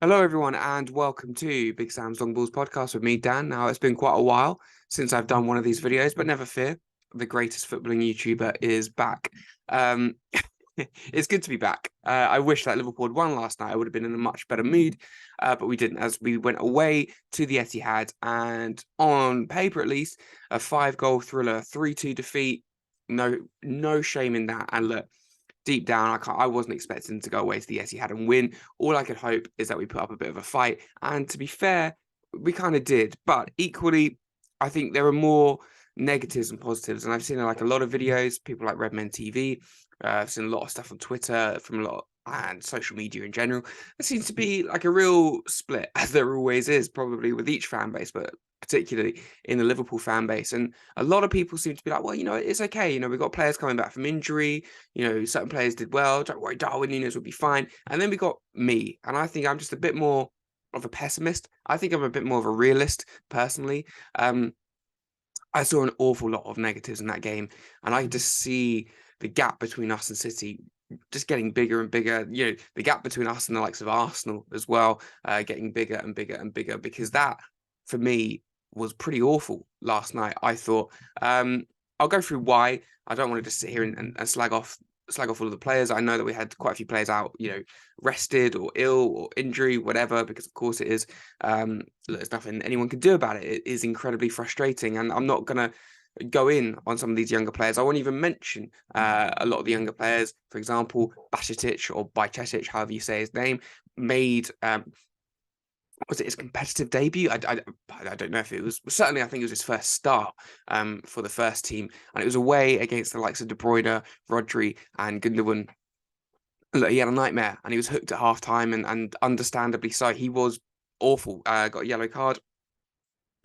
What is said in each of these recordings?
Hello, everyone, and welcome to Big Sam's Long Balls podcast with me, Dan. Now, it's been quite a while since I've done one of these videos, but never fear, the greatest footballing YouTuber is back. Um, it's good to be back. I wish that Liverpool had won last night. I would have been in a much better mood, but we didn't, as we went away to the Etihad, and on paper at least, a 5-goal thriller, 3-2 defeat. No shame in that. And look, deep down, I wasn't expecting to go away to the Etihad and win. All I could hope is that we put up a bit of a fight. And to be fair, we kind of did. But equally, I think there are more negatives and positives. And I've seen like a lot of videos, people like Redmen TV. I've seen a lot of stuff on Twitter from a lot and social media in general. There seems to be like a real split, as there always is, probably with each fan base, but particularly in the Liverpool fan base. And a lot of people seem to be like, well, it's okay. We've got players coming back from injury. Certain players did well. Don't worry, Darwin Núñez will be fine. And then we got me. And I think I'm just a bit more of a pessimist. I think I'm a bit more of a realist, personally. I saw an awful lot of negatives in that game. And I just see the gap between us and City just getting bigger and bigger. The gap between us and the likes of Arsenal as well, getting bigger and bigger and bigger, because that, for me, was pretty awful last night, I thought. I'll go through why. I don't want to just sit here and slag off all of the players. I know that we had quite a few players out, rested or ill or injury, whatever, because of course it is. There's nothing anyone can do about it. It is incredibly frustrating, and I'm not gonna go in on some of these younger players. I won't even mention a lot of the younger players. For example, Bacetic or Bajcetic, however you say his name, made was it his competitive debut? I don't know if it was. Certainly, I think it was his first start for the first team, and it was away against the likes of De Bruyne, Rodri, and Gundogan. Look, he had a nightmare, and he was hooked at half time, and understandably so. He was awful. Got a yellow card,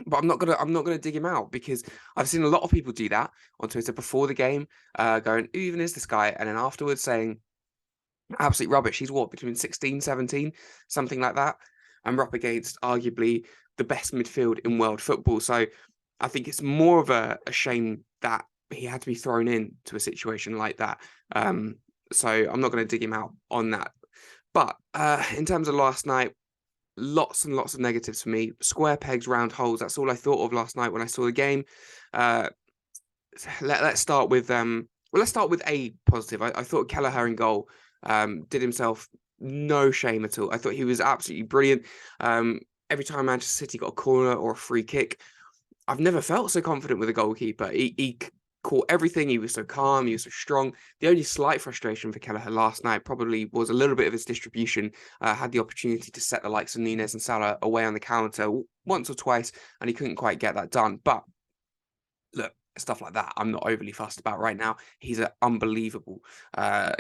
but I'm not gonna dig him out, because I've seen a lot of people do that on Twitter before the game, going, who even is this guy? And then afterwards saying absolute rubbish. He's what, between 16, 17, something like that. And we're up against arguably the best midfield in world football. So I think it's more of a shame that he had to be thrown into a situation like that. So I'm not going to dig him out on that. But in terms of last night, lots and lots of negatives for me. Square pegs, round holes. That's all I thought of last night when I saw the game. Uh, let's start with let's start with a positive. I thought Kelleher in goal did himself no shame at all. I thought he was absolutely brilliant. Every time Manchester City got a corner or a free kick, I've never felt so confident with a goalkeeper. He caught everything. He was so calm. He was so strong. The only slight frustration for Kelleher last night probably was a little bit of his distribution. Had the opportunity to set the likes of Núñez and Salah away on the counter once or twice, and he couldn't quite get that done. But look, stuff like that, I'm not overly fussed about right now. He's an unbelievable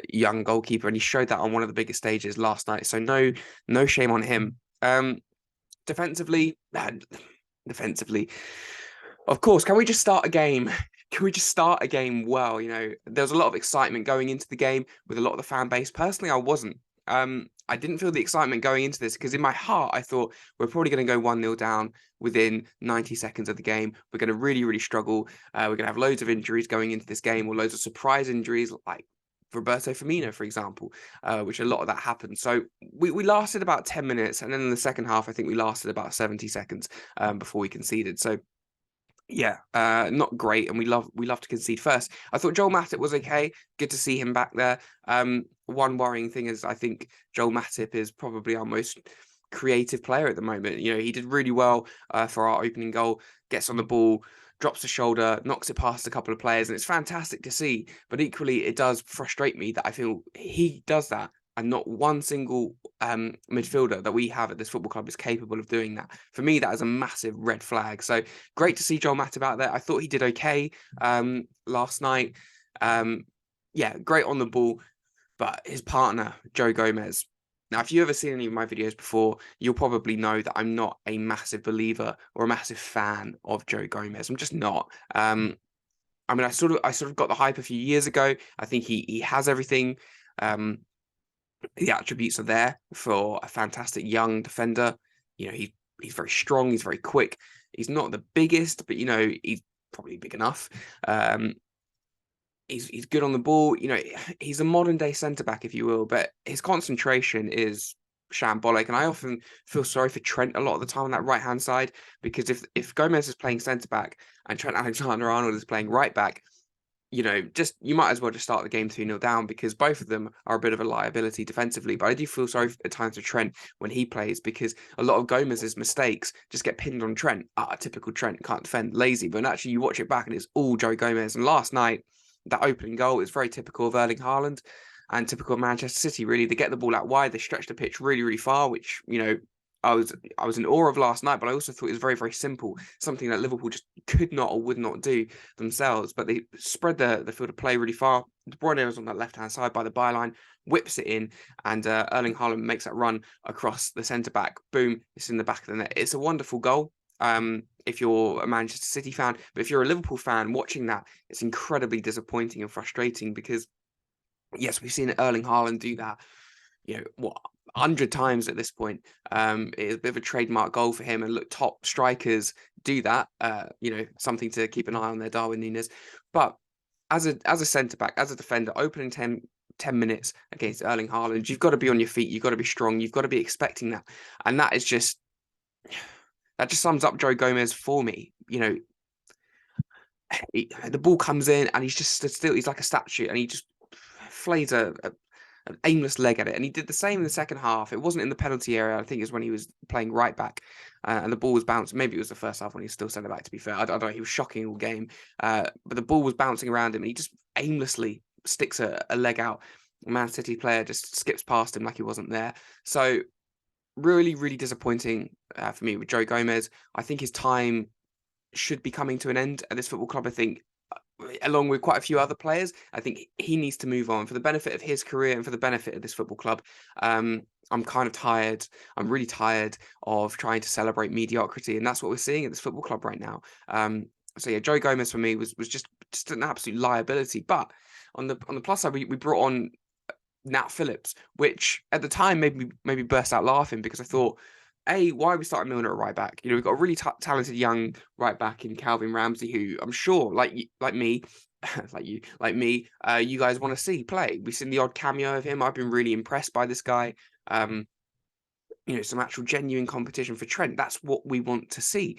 young goalkeeper, and he showed that on one of the biggest stages last night. So no shame on him. Defensively, defensively, of course. Can we just start a game? Can we just start a game well? There was a lot of excitement going into the game with a lot of the fan base. Personally, I wasn't. I didn't feel the excitement going into this, because in my heart, I thought we're probably going to go 1-0 down within 90 seconds of the game. We're going to really, really struggle. We're going to have loads of injuries going into this game, or loads of surprise injuries, like Roberto Firmino, for example, which a lot of that happened. So we lasted about 10 minutes. And then in the second half, I think we lasted about 70 seconds before we conceded. So yeah, not great, and we love to concede first. I thought Joel Matip was okay. Good to see him back there. One worrying thing is I think Joel Matip is probably our most creative player at the moment. He did really well for our opening goal. Gets on the ball, drops the shoulder, knocks it past a couple of players, and it's fantastic to see. But equally, it does frustrate me that I feel he does that, and not one single midfielder that we have at this football club is capable of doing that. For me, that is a massive red flag. So great to see Joel Matip out there. I thought he did okay last night. Yeah, great on the ball, but his partner, Joe Gomez. Now, if you've ever seen any of my videos before, you'll probably know that I'm not a massive believer or a massive fan of Joe Gomez. I'm just not. I mean, I sort of got the hype a few years ago. I think he has everything. The attributes are there for a fantastic young defender. He's very strong. He's very quick. He's not the biggest, but he's probably big enough. He's good on the ball. He's a modern day centre back, if you will, but his concentration is shambolic. And I often feel sorry for Trent a lot of the time on that right-hand side, because if Gomez is playing centre-back and Trent Alexander-Arnold is playing right-back, just you might as well just start the game 2-0 down, because both of them are a bit of a liability defensively. But I do feel sorry at times for Trent when he plays, because a lot of Gomez's mistakes just get pinned on Trent. Typical Trent, can't defend, lazy. But actually, you watch it back and it's all Joe Gomez. And last night, that opening goal is very typical of Erling Haaland and typical of Manchester City, really. They get the ball out wide, they stretch the pitch really, really far, which, I was in awe of last night, but I also thought it was very, very simple, something that Liverpool just could not or would not do themselves. But they spread the field of play really far. De Bruyne was on that left-hand side by the byline, whips it in, and Erling Haaland makes that run across the centre-back. Boom, it's in the back of the net. It's a wonderful goal. If you're a Manchester City fan, but if you're a Liverpool fan watching that, it's incredibly disappointing and frustrating, because yes, we've seen Erling Haaland do that, 100 times at this point. It's a bit of a trademark goal for him, and look, top strikers do that. Something to keep an eye on there, Darwin Núñez. But as a centre back, as a defender, opening 10 minutes against Erling Haaland, you've got to be on your feet, you've got to be strong, you've got to be expecting that, and that just sums up Joe Gomez for me. The ball comes in and he's just stood still. He's like a statue, and he just flays an aimless leg at it. And he did the same in the second half. It wasn't in the penalty area. I think it was when he was playing right back, and the ball was bouncing. Maybe it was the first half when he was still centre back, to be fair. I don't know. He was shocking all game. But the ball was bouncing around him, and he just aimlessly sticks a leg out. A Man City player just skips past him like he wasn't there. So really, really disappointing for me with Joe Gomez. I think his time should be coming to an end at this football club. I think, along with quite a few other players, I think he needs to move on for the benefit of his career and for the benefit of this football club. I'm kind of tired. I'm really tired of trying to celebrate mediocrity, and that's what we're seeing at this football club right now. So yeah, Joe Gomez for me was just an absolute liability. But on the plus side, we brought on Nat Phillips, which at the time made me burst out laughing, because I thought, why are we starting Milner at right back? We've got a really talented young right back in Calvin Ramsey, who I'm sure, like me, you guys want to see play. We've seen the odd cameo of him. I've been really impressed by this guy. Some actual genuine competition for Trent. That's what we want to see.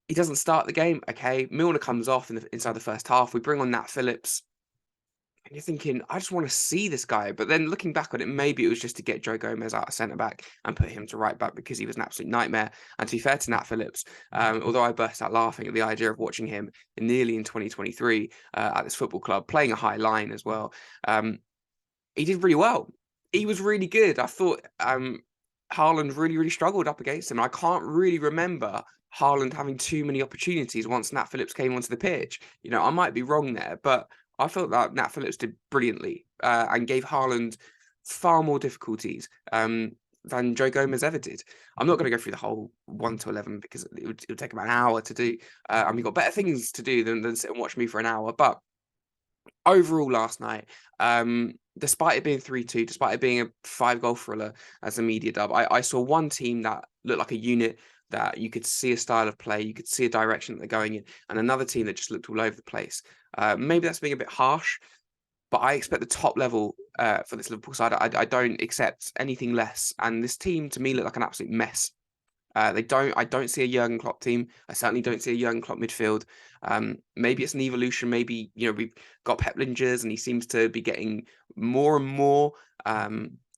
He doesn't start the game. Okay, Milner comes off inside the first half. We bring on Nat Phillips. And you're thinking, I just want to see this guy. But then looking back on it, maybe it was just to get Joe Gomez out of centre-back and put him to right-back, because he was an absolute nightmare. And to be fair to Nat Phillips, although I burst out laughing at the idea of watching him nearly in 2023 at this football club, playing a high line as well, he did really well. He was really good. I thought Haaland really, really struggled up against him. I can't really remember Haaland having too many opportunities once Nat Phillips came onto the pitch. I might be wrong there, but I felt that Nat Phillips did brilliantly and gave Haaland far more difficulties than Joe Gomez ever did. I'm not going to go through the whole 1 to 11, because it would take about an hour to do. And we've got better things to do than sit and watch me for an hour. But overall last night, despite it being 3-2, despite it being a 5-goal thriller as a media dub, I saw one team that looked like a unit, that you could see a style of play, you could see a direction that they're going in, and another team that just looked all over the place. Maybe that's being a bit harsh, but I expect the top level for this Liverpool side. I don't accept anything less. And this team, to me, looked like an absolute mess. I don't see a Jurgen Klopp team. I certainly don't see a Jurgen Klopp midfield. Maybe it's an evolution. Maybe, we've got Pep Lingers, and he seems to be getting more and more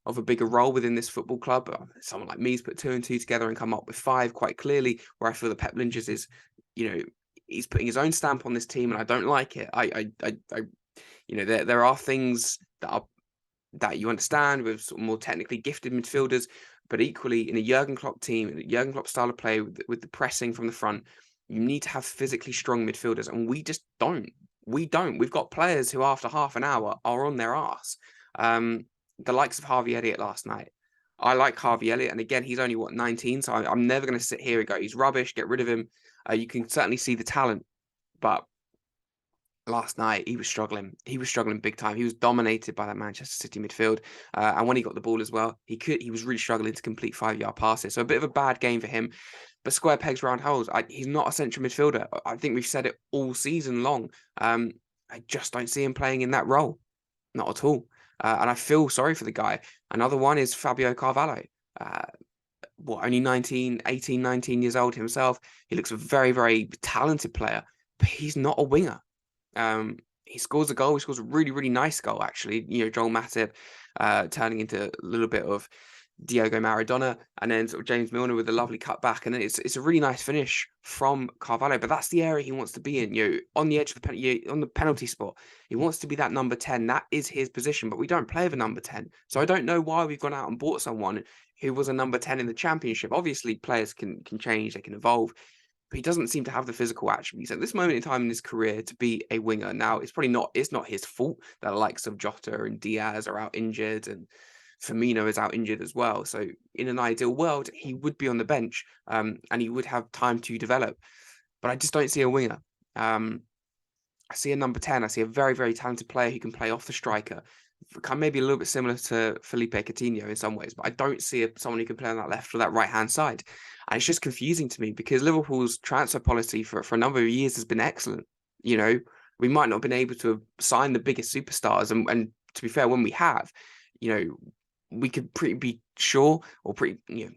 of a bigger role within this football club. Someone like me's put 2 and 2 together and come up with 5 quite clearly, where I feel that Pep Lingers is, he's putting his own stamp on this team, and I don't like it. There are things that you understand with sort of more technically gifted midfielders, but equally in a Jurgen Klopp team, in a Jurgen Klopp style of play with the pressing from the front, you need to have physically strong midfielders, and we just don't. We don't. We've got players who after half an hour are on their arse. The likes of Harvey Elliott last night. I like Harvey Elliott, and again, he's only 19, so I'm never going to sit here and go, he's rubbish, get rid of him. You can certainly see the talent, but last night he was struggling. He was struggling big time. He was dominated by that Manchester City midfield, and when he got the ball as well, he was really struggling to complete 5-yard passes. So a bit of a bad game for him. But square pegs round holes. He's not a central midfielder. I think we've said it all season long. I just don't see him playing in that role, not at all. and I feel sorry for the guy. Another one is Fabio Carvalho. Uh, only 19 years old himself. He looks a very, very talented player, but he's not a winger. He scores a goal. He scores a really, really nice goal, actually. Joel Matip turning into a little bit of Diego Maradona, and then sort of James Milner with a lovely cutback, and then it's a really nice finish from Carvalho. But that's the area he wants to be in, on the edge of the on the penalty spot. He wants to be that number 10. That is his position, but we don't play with a number 10. So I don't know why we've gone out and bought someone who was a number 10 in the Championship. Obviously, players can change, they can evolve, but he doesn't seem to have the physical attributes at this moment in time in his career to be a winger. Now, it's not his fault that the likes of Jota and Diaz are out injured, and Firmino is out injured as well. So in an ideal world, he would be on the bench, and he would have time to develop. But I just don't see a winger. I see a number 10. I see a very, very talented player who can play off the striker. Maybe a little bit similar to Felipe Coutinho in some ways, but I don't see someone who can play on that left or that right-hand side. And it's just confusing to me because Liverpool's transfer policy for a number of years has been excellent. We might not have been able to sign the biggest superstars. And to be fair, when we have, we could be sure or a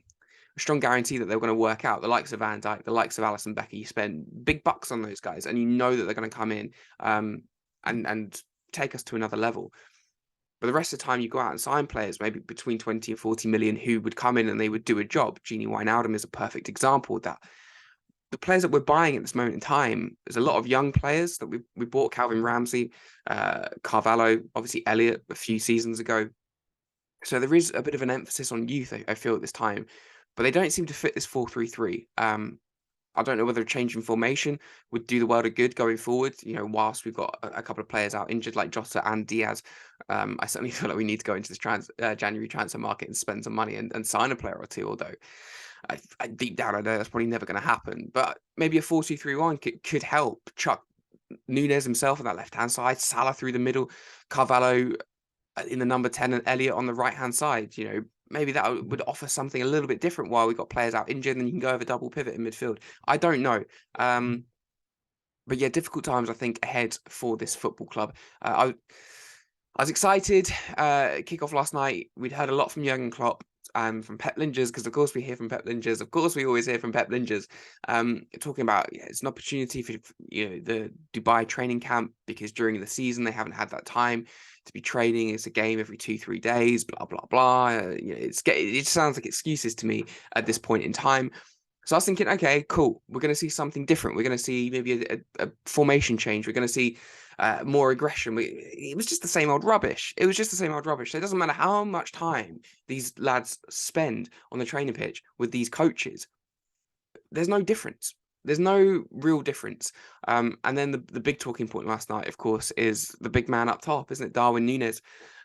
strong guarantee that they're going to work out. The likes of Van Dijk, the likes of Alisson Becker, you spend big bucks on those guys, and you know that they're going to come in and take us to another level. But the rest of the time, you go out and sign players, maybe between 20 and 40 million, who would come in and they would do a job. Gini Wijnaldum is a perfect example of that. The players that we're buying at this moment in time, there's a lot of young players that we bought. Calvin Ramsey, Carvalho, obviously Elliott a few seasons ago. So there is a bit of an emphasis on youth, I feel, at this time. But they don't seem to fit this 4-3-3. I don't know whether a change in formation would do the world of good going forward. Whilst we've got a couple of players out injured like Jota and Diaz, I certainly feel like we need to go into this January transfer market and spend some money and sign a player or two. Although I deep down I know that's probably never going to happen. But maybe a 4-2-3-1 could help. Chuck Nunez himself on that left hand side, Salah through the middle, Carvalho in the number 10, and Elliott on the right hand side. Maybe that would offer something a little bit different while we've got players out injured, and then you can go over double pivot in midfield. I don't know. But yeah, difficult times, I think, ahead for this football club. I was excited. Kick-off last night, we'd heard a lot from Jurgen Klopp and from Pep Lingers, because of course we hear from Pep Lingers. Of course we always hear from Pep Lingers, talking about it's an opportunity for the Dubai training camp, because during the season they haven't had that time to be training. It's a game every 2-3 days, blah blah blah. It sounds like excuses to me at this point in time. So I was thinking, okay, cool. We're going to see something different. We're going to see maybe a formation change. We're going to see more aggression. It was just the same old rubbish. It was just the same old rubbish. So it doesn't matter how much time these lads spend on the training pitch with these coaches. There's no difference. There's no real difference. And then the big talking point last night, of course, is the big man up top, isn't it? Darwin Núñez.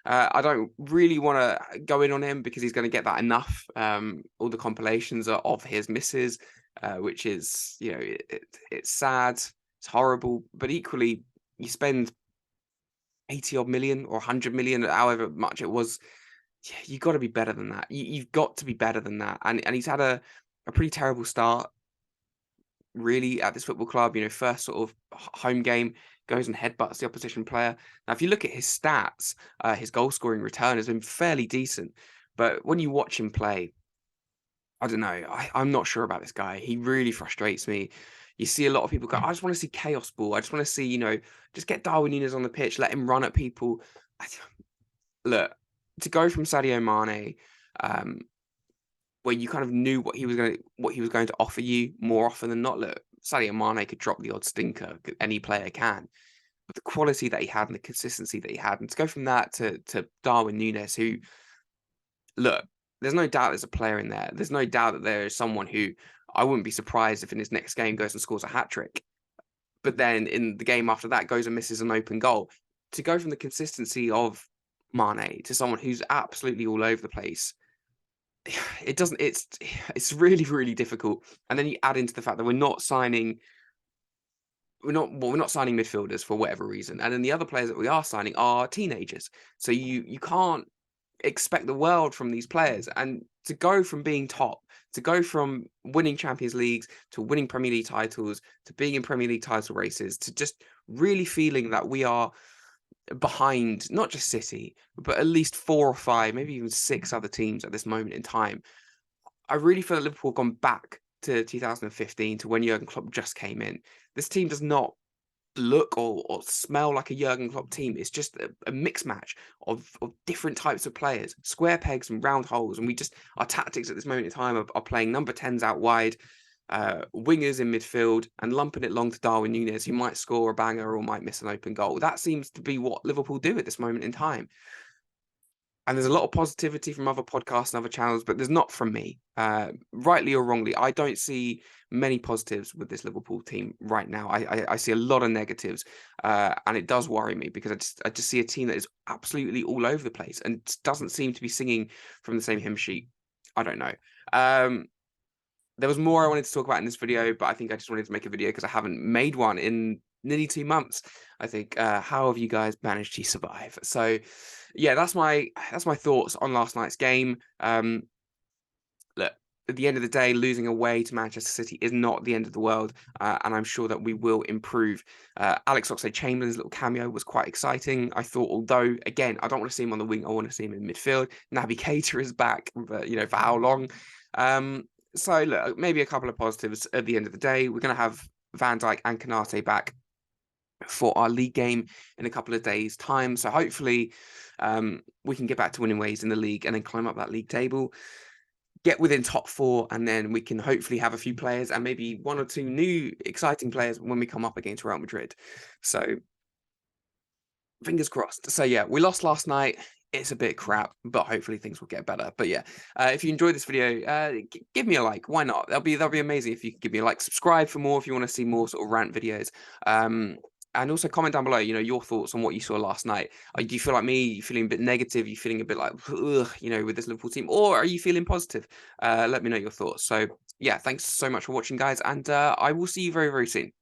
I don't really want to go in on him because he's going to get that enough. All the compilations are of his misses, which is, it's sad, it's horrible, but equally, you spend 80 odd million or 100 million, however much it was. You've got to be better than that. You've got to be better than that. And he's had a pretty terrible start, really, at this football club. First sort of home game, goes and headbutts the opposition player. Now, if you look at his stats, his goal scoring return has been fairly decent. But when you watch him play, I don't know. I'm not sure about this guy. He really frustrates me. You see a lot of people go, I just want to see chaos ball. I just want to see, just get Darwin Núñez on the pitch, let him run at people. Look, to go from Sadio Mane, where you kind of knew what he was going to offer you more often than not. Look, Sadio Mane could drop the odd stinker. Any player can. But the quality that he had and the consistency that he had, and to go from that to Darwin Núñez, who, look, there's no doubt there's a player in there. There's no doubt that there is someone who I wouldn't be surprised if in his next game goes and scores a hat-trick. But then in the game after that goes and misses an open goal. To go from the consistency of Mane to someone who's absolutely all over the place, it's really, really difficult. And then you add into the fact that we're not signing midfielders for whatever reason. And then the other players that we are signing are teenagers. So you can't expect the world from these players. And to go from being top, to go from winning Champions Leagues to winning Premier League titles, to being in Premier League title races, to just really feeling that we are behind not just City, but at least 4 or 5, maybe even 6 other teams at this moment in time. I really feel that Liverpool have gone back to 2015, to when Jurgen Klopp just came in. This team does not look or smell like a Jurgen Klopp team. It's just a mixed match of different types of players, square pegs and round holes. And our tactics at this moment in time are playing number 10s out wide, wingers in midfield, and lumping it long to Darwin Núñez, who might score a banger or might miss an open goal. That seems to be what Liverpool do at this moment in time. And there's a lot of positivity from other podcasts and other channels, but there's not from me. Rightly or wrongly, I don't see many positives with this Liverpool team right now. I see a lot of negatives, and it does worry me, because I just see a team that is absolutely all over the place and doesn't seem to be singing from the same hymn sheet. I don't know. There was more I wanted to talk about in this video, but I think I just wanted to make a video because I haven't made one in nearly 2 months. I think, how have you guys managed to survive? So yeah, that's my thoughts on last night's game. Look, at the end of the day, losing away to Manchester City is not the end of the world, and I'm sure that we will improve. Alex Oxlade-Chamberlain's little cameo was quite exciting. I thought, although, again, I don't want to see him on the wing, I want to see him in midfield. Naby Keita is back, but, you know, for how long? So, look, maybe a couple of positives at the end of the day. We're going to have Van Dijk and Konate back for our league game in a couple of days' time. So hopefully we can get back to winning ways in the league and then climb up that league table, get within top 4, and then we can hopefully have a few players and maybe 1 or 2 new exciting players when we come up against Real Madrid. So fingers crossed. So yeah, we lost last night. It's a bit crap, but hopefully things will get better. But yeah, if you enjoyed this video, give me a like. Why not? That'll be amazing if you could give me a like. Subscribe for more if you want to see more sort of rant videos. And also comment down below, you know, your thoughts on what you saw last night. Do you feel like me? Are you feeling a bit negative? Are you feeling a bit like, ugh, you know, with this Liverpool team? Or are you feeling positive? Let me know your thoughts. So yeah, thanks so much for watching, guys. And I will see you very, very soon.